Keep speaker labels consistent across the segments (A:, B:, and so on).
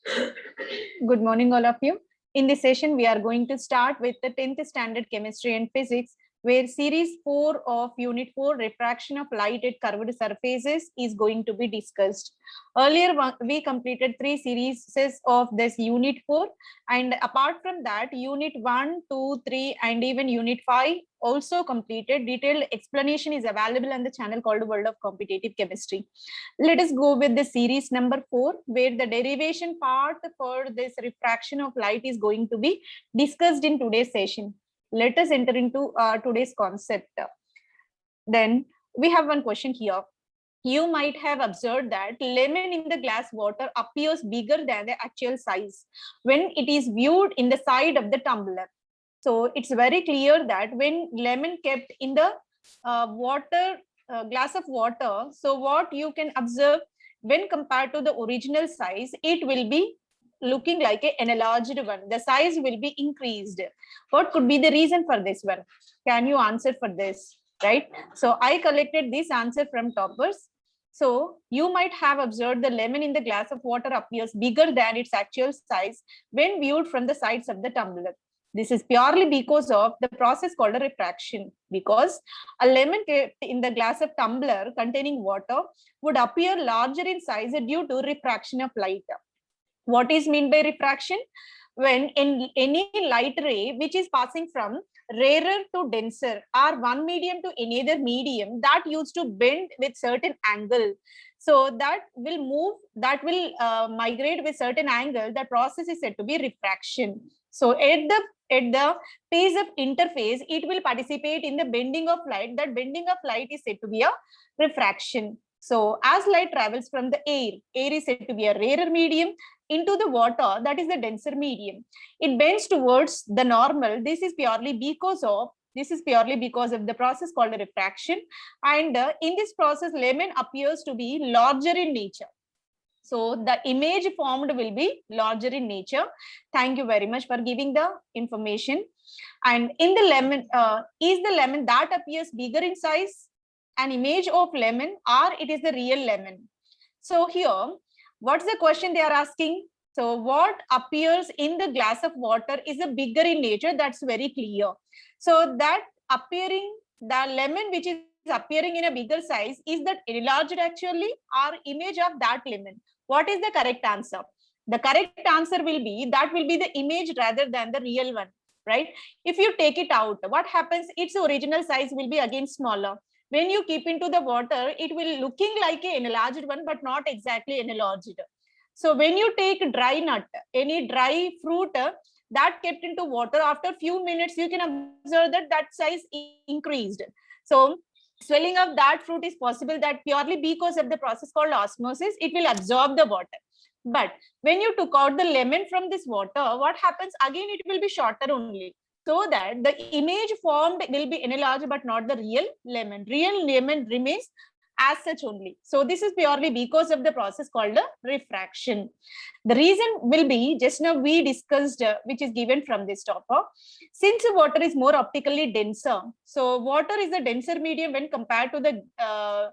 A: Good morning, all of you. In this session, we are going to start with the 10th standard chemistry and physics, where series 4 of unit 4, refraction of light at curved surfaces, is going to be discussed. Earlier, we completed 3 series of this unit 4, and apart from that, unit 1, 2, 3, and even unit 5 also completed. Detailed explanation is available on the channel called World of Competitive Chemistry. Let us go with the series number 4, where the derivation part for this refraction of light is going to be discussed in today's session. Let us enter into today's concept. Then we have one question here. You might have observed that lemon in the glass water appears bigger than the actual size when it is viewed in the side of the tumbler. So it's very clear that when lemon kept in the glass of water, so what you can observe, when compared to the original size, it will be looking like an enlarged one. The size will be increased. What could be the reason for this one? Can you answer for this? Right? So I collected this answer from toppers. So you might have observed the lemon in the glass of water appears bigger than its actual size when viewed from the sides of the tumbler. This is purely because of the process called a refraction. Because a lemon kept in the glass of tumbler containing water would appear larger in size due to refraction of light. What is meant by refraction? When in any light ray which is passing from rarer to denser or one medium to another medium, that used to bend with certain angle, so that will move, that will migrate with certain angle, the process is said to be refraction. So at the phase of interface, it will participate in the bending of light. That bending of light is said to be a refraction. So as light travels from the air is said to be a rarer medium, into the water, that is the denser medium, it bends towards the normal. This is purely because of the process called a refraction. And in this process, lemon appears to be larger in nature. So the image formed will be larger in nature. Thank you very much for giving the information. And in the lemon, is the lemon that appears bigger in size an image of lemon, or it is the real lemon? So here, what's the question they are asking? So what appears in the glass of water is a bigger in nature. That's very clear. So that appearing, the lemon which is appearing in a bigger size, is that enlarged actually, or image of that lemon? What is the correct answer? The correct answer will be, that will be the image rather than the real one, right? If you take it out, what happens? Its original size will be again smaller. When you keep into the water, it will looking like an enlarged one, but not exactly enlarged. So when you take dry nut, any dry fruit that kept into water, after few minutes, you can observe that that size increased. So swelling of that fruit is possible, that purely because of the process called osmosis, it will absorb the water. But when you took out the lemon from this water, what happens? Again, it will be shorter only. So that the image formed will be enlarged, but not the real lemon. Real lemon remains as such only. So this is purely because of the process called the refraction. The reason will be, just now we discussed, which is given from this topper. Since water is more optically denser, so water is a denser medium when compared to the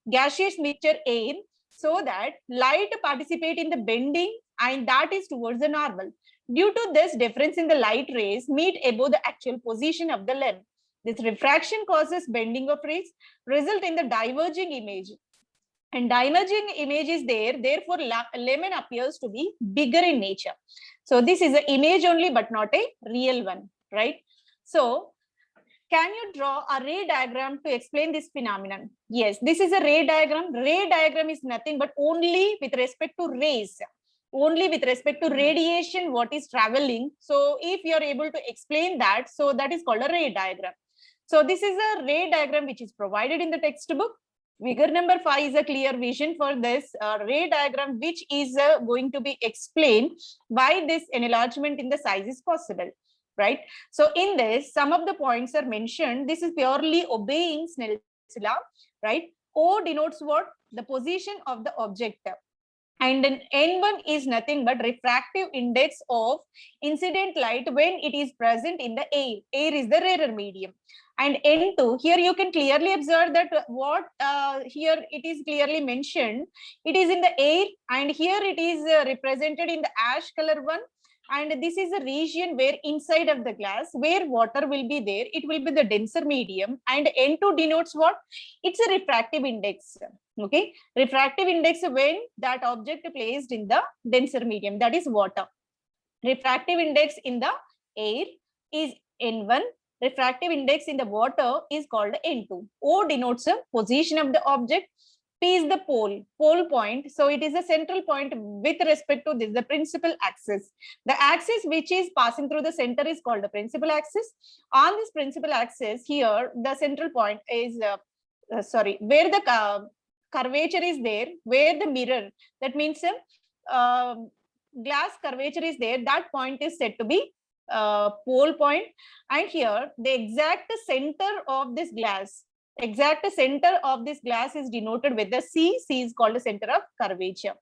A: gaseous mixture air, so that light participate in the bending, and that is towards the normal. Due to this difference in the light rays meet above the actual position of the lamp. This refraction causes bending of rays, result in the diverging image. And diverging image is there, therefore lemon appears to be bigger in nature. So this is an image only, but not a real one, right? So can you draw a ray diagram to explain this phenomenon? Yes, this is a ray diagram. Ray diagram is nothing but only with respect to rays, only with respect to radiation, what is traveling. So if you are able to explain that, so that is called a ray diagram. So this is a ray diagram which is provided in the textbook. Figure number 5 is a clear vision for this ray diagram, which is going to be explained why this enlargement in the size is possible, right? So in this, some of the points are mentioned. This is purely obeying Snell's law, right? O denotes what? The position of the object. And then N1 is nothing but refractive index of incident light when it is present in the air. Air is the rarer medium. And N2, here you can clearly observe that what here it is clearly mentioned, it is in the air, and here it is represented in the ash color one. And this is a region where inside of the glass, where water will be there, it will be the denser medium. And N2 denotes what? It's a refractive index. Okay, refractive index when that object placed in the denser medium, that is water. Refractive index in the air is N1. Refractive index in the water is called N2. O denotes a position of the object. P is the pole point. So it is a central point with respect to this, the principal axis. The axis which is passing through the center is called the principal axis. On this principal axis, here the central point is where the curvature is there, where the mirror, that means glass curvature is there, that point is said to be pole point. And here the exact center of this glass, exact center of this glass is denoted with the C. C is called the center of curvature,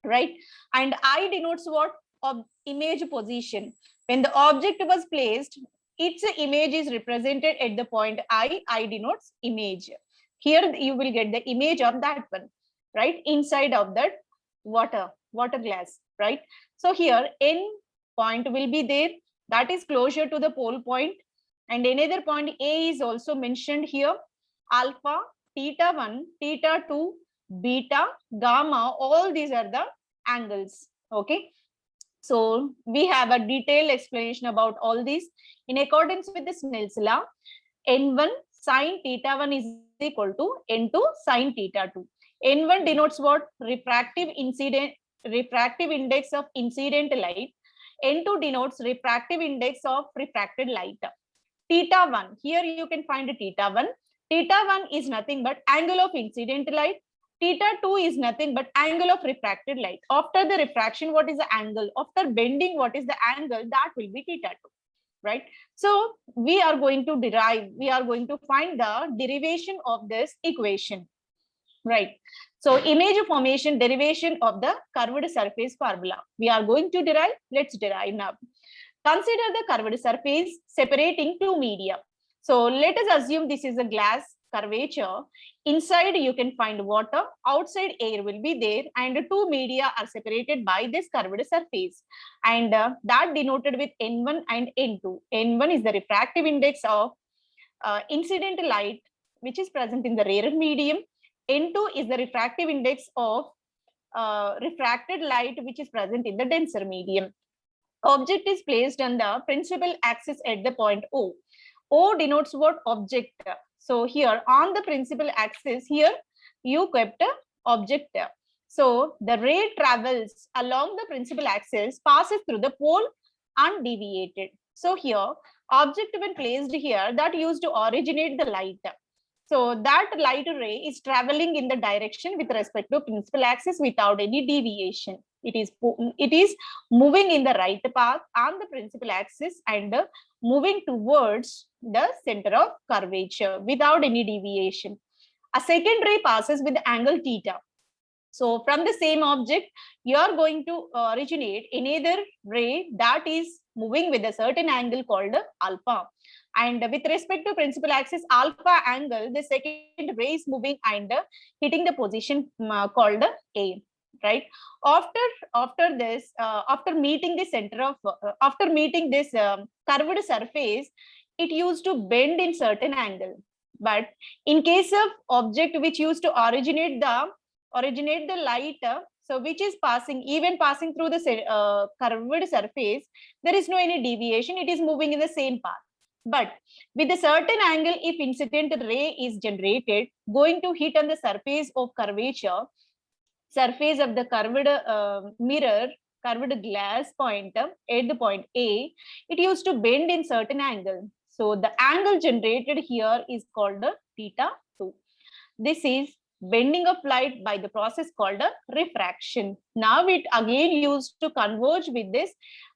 A: right? And I denotes what? Of image position. When the object was placed, its image is represented at the point I. I denotes image. Here you will get the image of that one, right? Inside of that water glass, right? So here N point will be there, that is closer to the pole point. And another point A is also mentioned here. Alpha, theta 1, theta 2, beta, gamma, all these are the angles. Okay. So we have a detailed explanation about all these. In accordance with the Snell's law, N1 sine theta 1 is equal to N2 sine theta 2. N1 denotes what? Refractive index of incident light. N2 denotes refractive index of refracted light. Theta 1, here you can find a theta 1. Theta 1 is nothing but angle of incident light. Theta 2 is nothing but angle of refracted light. After the refraction, what is the angle? After bending, what is the angle? That will be theta 2. Right? So we are going to find the derivation of this equation. Right? So image formation derivation of the curved surface formula. We are going to derive. Let's derive now. Consider the curved surface separating two media. So let us assume this is a glass curvature. Inside you can find water, outside air will be there, and two media are separated by this curved surface, and that denoted with N1 and N2. N1 is the refractive index of incident light which is present in the rarer medium. N2 is the refractive index of refracted light which is present in the denser medium. Object is placed on the principal axis at the point O. O denotes what? Object. So here on the principal axis, here you kept object. So the ray travels along the principal axis, passes through the pole undeviated. So here object when placed here, that used to originate the light. So that light ray is traveling in the direction with respect to principal axis without any deviation. It is moving in the right path on the principal axis and moving towards the center of curvature without any deviation. A second ray passes with the angle theta. So from the same object, you are going to originate another ray that is moving with a certain angle called alpha. And with respect to principal axis alpha angle, the second ray is moving and hitting the position called A. Right? After meeting the center of after meeting this curved surface, it used to bend in certain angle. But in case of object which used to originate the light, so which is passing through the curved surface, there is no any deviation. It is moving in the same path. But with a certain angle, if incident ray is generated, going to hit on the surface of curvature, surface of the curved glass point at the point A, it used to bend in certain angle. So the angle generated here is called theta 2. This is bending of light by the process called refraction. Now it again used to converge with this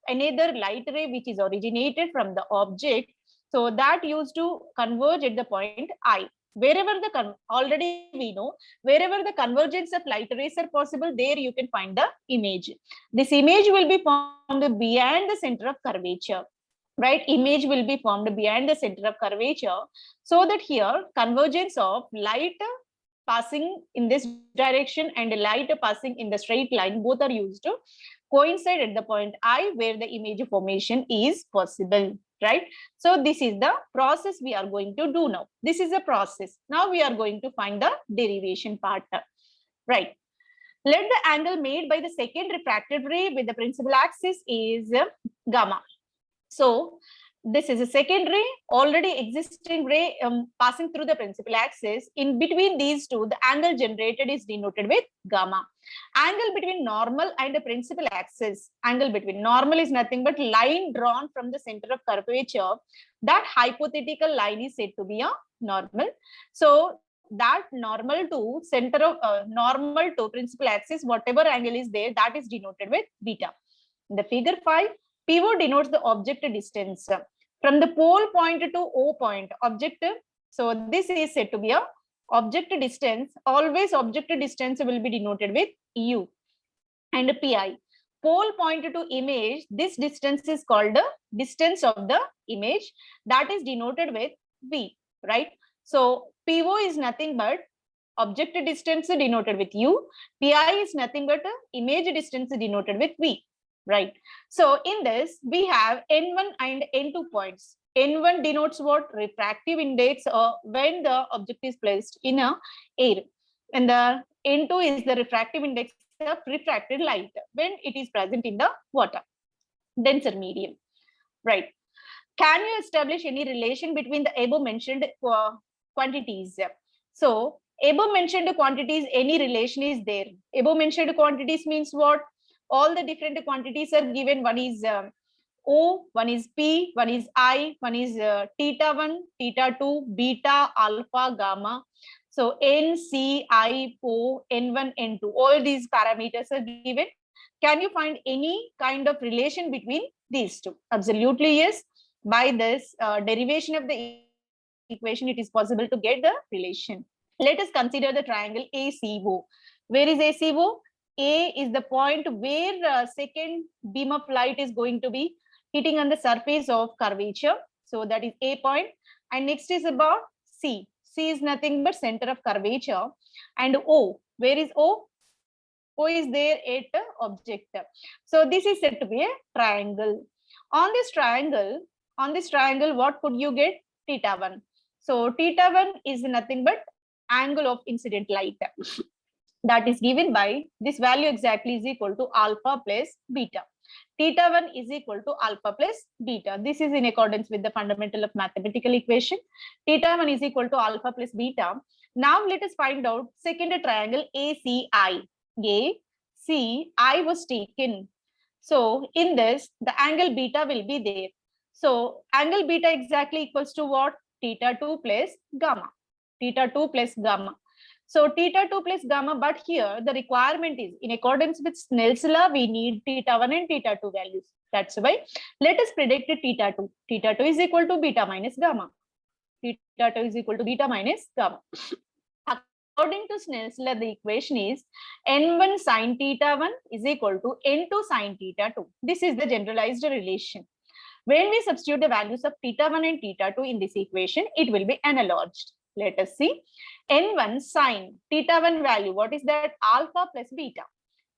A: another light ray which is originated from the object. So that used to converge at the point I. Wherever already we know, wherever the convergence of light rays are possible, there you can find the image. This image will be formed beyond the center of curvature, right? Image will be formed beyond the center of curvature, so that here convergence of light passing in this direction and light passing in the straight line, both are used to coincide at the point I where the image formation is possible, right? So this is the process we are going to do now. This is a process. Now we are going to find the derivation part, right? Let the angle made by the second refracted ray with the principal axis is gamma. So this is a second ray, already existing ray passing through the principal axis. In between these two, the angle generated is denoted with gamma. Angle between normal and the principal axis. Angle between normal is nothing but line drawn from the center of curvature. That hypothetical line is said to be a normal. So that normal to center of normal to principal axis, whatever angle is there, that is denoted with beta. In the figure 5, pivot denotes the object distance from the pole point to O point. Object, so this is said to be a object distance. Always object distance will be denoted with U. And pi, pole point to image, this distance is called the distance of the image, that is denoted with V, right? So PO is nothing but object distance denoted with U. Pi is nothing but image distance denoted with V. Right. So in this, we have N1 and N2 points. N1 denotes what? Refractive index when the object is placed in a air. And the N2 is the refractive index of refracted light when it is present in the water, denser medium. Right. Can you establish any relation between the above mentioned quantities? So above mentioned quantities, any relation is there. Above mentioned quantities means what? All the different quantities are given. One is O, one is P, one is I, one is theta 1, theta 2, beta, alpha, gamma. So N, C, I, O, N1, N2, all these parameters are given. Can you find any kind of relation between these two? Absolutely yes. By this derivation of the equation, it is possible to get the relation. Let us consider the triangle ACO. Where is ACO? A is the point where second beam of light is going to be hitting on the surface of curvature. So that is A point. And next is about C. C is nothing but center of curvature. And O, where is O? O is there at the object. So this is said to be a triangle. On this triangle, what could you get? Theta 1. So theta 1 is nothing but angle of incident light. That is given by this value exactly is equal to alpha plus beta. Theta 1 is equal to alpha plus beta. This is in accordance with the fundamental of mathematical equation. Theta 1 is equal to alpha plus beta. Now let us find out second triangle ACI. ACI was taken. So in this, the angle beta will be there. So angle beta exactly equals to what? Theta 2 plus gamma. Theta 2 plus gamma. So theta 2 plus gamma, but here the requirement is in accordance with Snell's law, we need theta 1 and theta 2 values. That's why let us predict theta 2. Theta 2 is equal to beta minus gamma. Theta 2 is equal to beta minus gamma. According to Snell's law, the equation is N1 sine theta 1 is equal to N2 sine theta 2. This is the generalized relation. When we substitute the values of theta 1 and theta 2 in this equation, it will be analoged. Let us see. N1 sine theta 1 value, what is that? Alpha plus beta.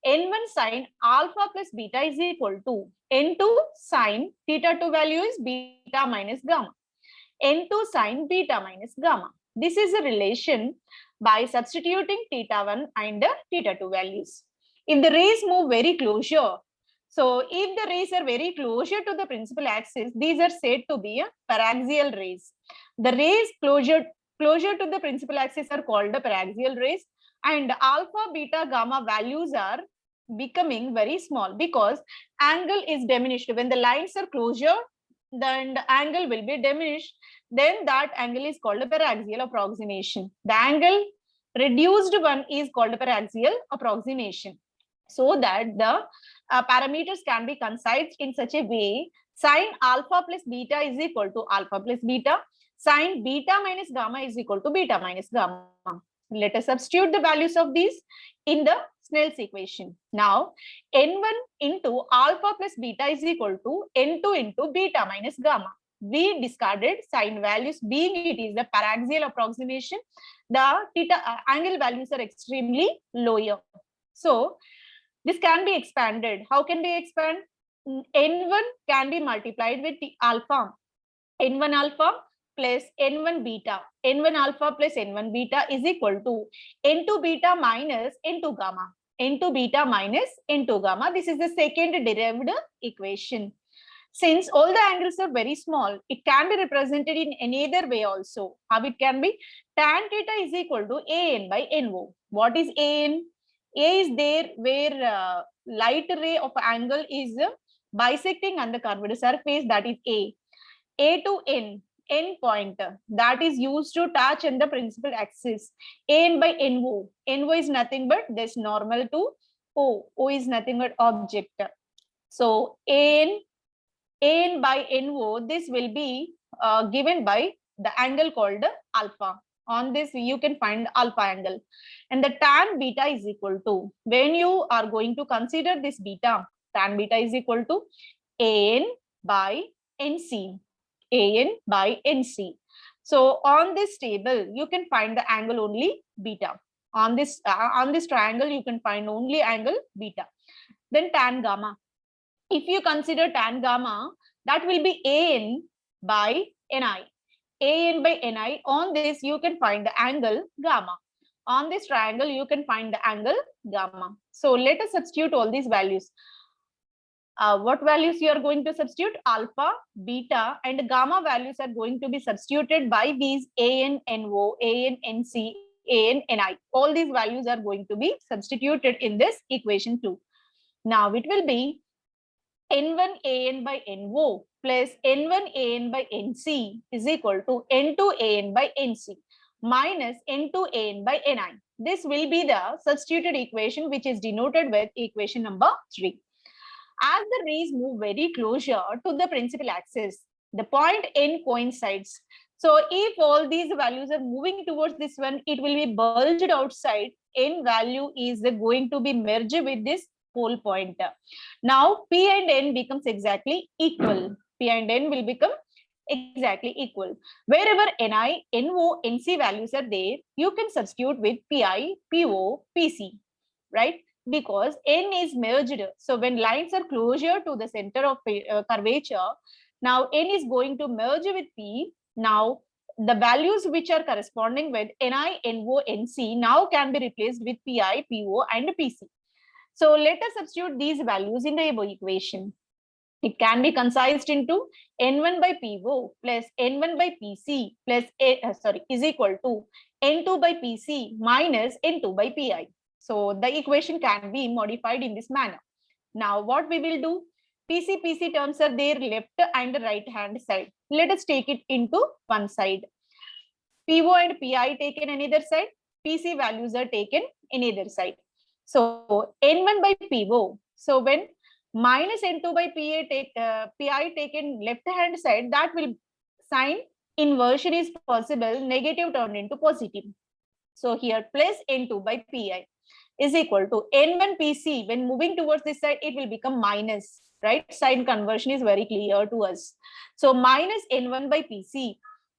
A: N1 sine alpha plus beta is equal to N2 sine theta 2 value is beta minus gamma. N2 sine beta minus gamma. This is a relation by substituting theta 1 and theta 2 values. If the rays move very closer, so if the rays are very closer to the principal axis, these are said to be paraxial rays. The rays closer to the principal axis are called the paraxial rays, and alpha, beta, gamma values are becoming very small because angle is diminished. When the lines are closer, then the angle will be diminished. Then that angle is called a paraxial approximation. The angle reduced one is called a paraxial approximation. So that the parameters can be concised in such a way, sine alpha plus beta is equal to alpha plus beta. Sine beta minus gamma is equal to beta minus gamma. Let us substitute the values of these in the Snell's equation. Now, n1 into alpha plus beta is equal to n2 into beta minus gamma. We discarded sine values, being it is the paraxial approximation. The theta angle values are extremely lower. So, this can be expanded. How can we expand? N1 can be multiplied with the alpha. N1 alpha plus N1 beta. N1 alpha plus N1 beta is equal to N2 beta minus N2 gamma. N2 beta minus N2 gamma. This is the second derived equation. Since all the angles are very small, it can be represented in any other way also. How it can be? Tan theta is equal to An by No. What is An? A is there where light ray of angle is bisecting on the curved surface, that is A. A to N, N point, that is used to touch on the principal axis. An by No. No is nothing but this normal to O. O is nothing but object. So An by No, this will be given by the angle called alpha. On this, you can find alpha angle. And the tan beta is equal to, when you are going to consider this beta, tan beta is equal to An by Nc. An by Nc. So on this table, you can find the angle only beta. On this triangle, you can find only angle beta. Then tan gamma. If you consider tan gamma, that will be An by Ni. An by Ni. On this, you can find the angle gamma. On this triangle, you can find the angle gamma. So let us substitute all these values. What values you are going to substitute? Alpha, beta, and gamma values are going to be substituted by these An, No, An, Nc, An, Ni. All these values are going to be substituted in this equation 2. Now it will be N1 An by No plus N1 An by Nc is equal to N2 An by Nc minus N2 An by Ni. This will be the substituted equation, which is denoted with equation number 3. As the rays move very closer to the principal axis, the point N coincides. So if all these values are moving towards this one, it will be bulged outside. N value is going to be merged with this whole point. Now P and N becomes exactly equal. P and N will become exactly equal. Wherever Ni, No, Nc values are there, you can substitute with Pi, Po, Pc, right? Because N is merged. So when lines are closer to the center of curvature, now N is going to merge with P. Now the values which are corresponding with Ni, No, Nc now can be replaced with Pi, Po, and Pc. So let us substitute these values in the above equation. It can be concised into N1 by Po plus N1 by Pc plus is equal to N2 by Pc minus N2 by Pi. So the equation can be modified in this manner. Now what we will do? Pc terms are there left and right hand side. Let us take it into one side. Po and Pi taken another side. Pc values are taken another side. So N1 by Po. So when minus N2 by Pi taken left hand side, that will sign inversion is possible, negative turned into positive. So here plus N2 by Pi is equal to N1 Pc. When moving towards this side, it will become minus, right? Sign conversion is very clear to us. So minus N1 by Pc,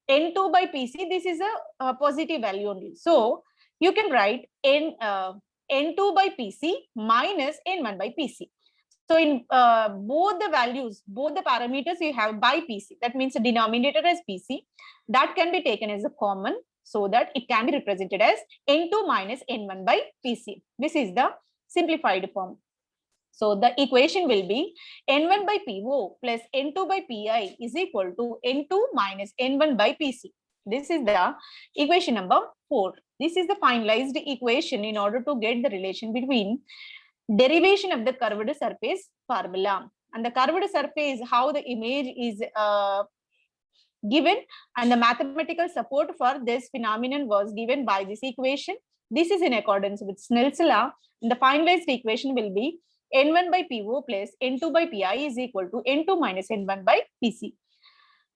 A: N2 by Pc, this is a positive value only. So you can write N2 by Pc minus N1 by Pc. So in both the values, both the parameters you have by Pc, that means the denominator as Pc, that can be taken as a common, so that it can be represented as N2 minus N1 by Pc. This is the simplified form. So the equation will be N1 by Po plus N2 by Pi is equal to N2 minus N1 by Pc. This is the equation number 4. This is the finalized equation in order to get the relation between derivation of the curved surface formula. And the curved surface, how the image is given, and the mathematical support for this phenomenon was given by this equation. This is in accordance with Snell's law. And the finalized equation will be N1 by Po plus N2 by Pi is equal to N2 minus N1 by Pc.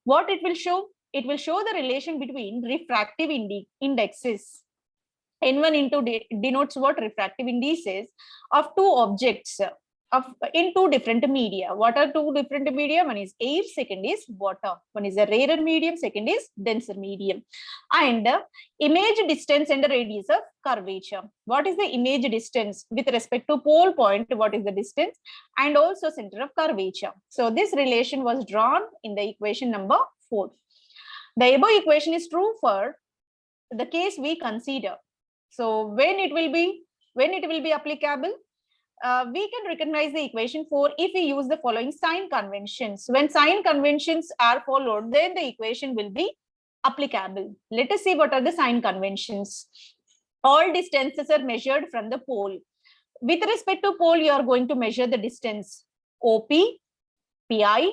A: What it will show? it will show the relation between refractive indexes. N1 denotes what? Refractive indices of two objects in two different media. What are two different media? One is air, second is water. One is a rarer medium, second is denser medium. And image distance and the radius of curvature. What is the image distance with respect to pole point? What is the distance? And also center of curvature. So this relation was drawn in the equation number 4. The above equation is true for the case we consider. So when it will be applicable, we can recognize the equation 4 if we use the following sign conventions. When sign conventions are followed, then the equation will be applicable. Let us see what are the sign conventions. All distances are measured from the pole. With respect to pole, you are going to measure the distance OP, PI,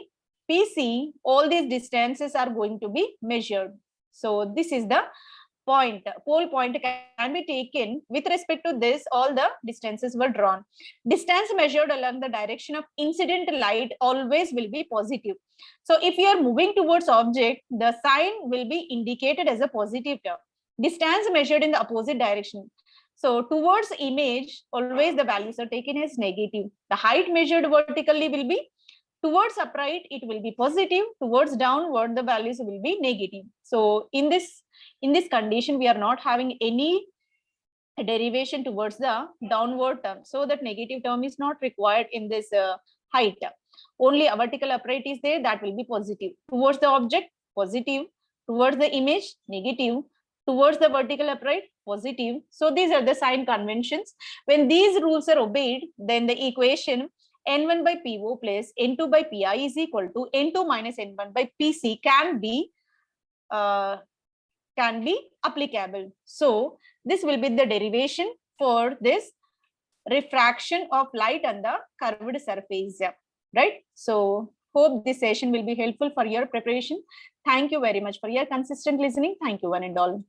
A: PC. All these distances are going to be measured. So this is the point. Pole point can be taken. With respect to this, all the distances were drawn. Distance measured along the direction of incident light always will be positive. So if you are moving towards object, the sign will be indicated as a positive term. Distance measured in the opposite direction. So towards image, always the values are taken as negative. The height measured vertically will be towards upright, it will be positive. Towards downward, the values will be negative. So in this condition, we are not having any derivation towards the downward term. So that negative term is not required in this height. Only a vertical upright is there, that will be positive. Towards the object, positive. Towards the image, negative. Towards the vertical upright, positive. So these are the sign conventions. When these rules are obeyed, then the equation N1 by PO plus N2 by PI is equal to N2 minus N1 by PC can be applicable. So this will be the derivation for this refraction of light on the curved surface, right? So hope this session will be helpful for your preparation. Thank you very much for your consistent listening. Thank you one and all.